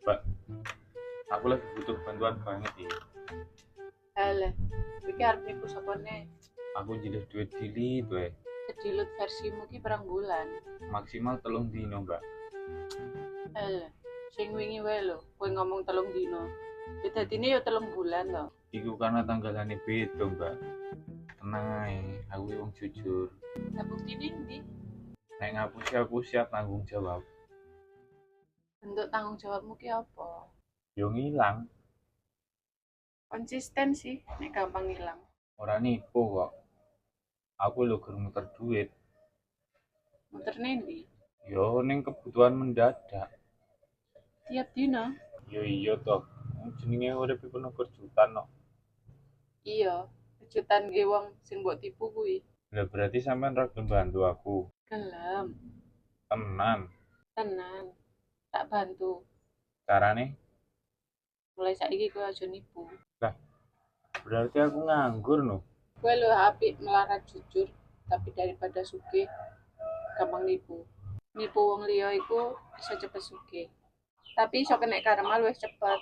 Mbak, aku lagi butuh bantuan banget ya. Alah, iki arep nipu sapane Aku jadi duit dili tuh sedilut versimu ki perang bulan. maksimal 3 dino, Mbak. Alah, sing wingi wae lho, kowe ngomong 3 dino. Ya dadine ya 3 bulan to. Iku karena tanggalane beda, Mbak. Tenang ae, aku wong jujur. Lah buktine ndi? Nek ngapusi aku siap tanggung jawab. Bentuk tanggung jawabmu ki apa? Yo ngilang, Konsisten sih, nek gampang ilang. ora nipu kok. Aku lho gur muter duit. Muterne ndi? Yo ning kebutuhan mendadak. Tiap dino? Yo iya toh. Jenenge urip iku no kejutan no. Iya, kejutan ge wong sing mbok tipu kuwi. Lah berarti sampean ra gelem bantu aku. Gelem, Tenan. tenan. Tak bantu. Carane? Mulai saiki kowe aja nipu. Lah, berarti aku nganggur no. Kowe lho apik melarat jujur, tapi daripada sugih gampang nipu. Nipu wong liya iku bisa cepet sugih. Tapi iso kena karma luwih cepet.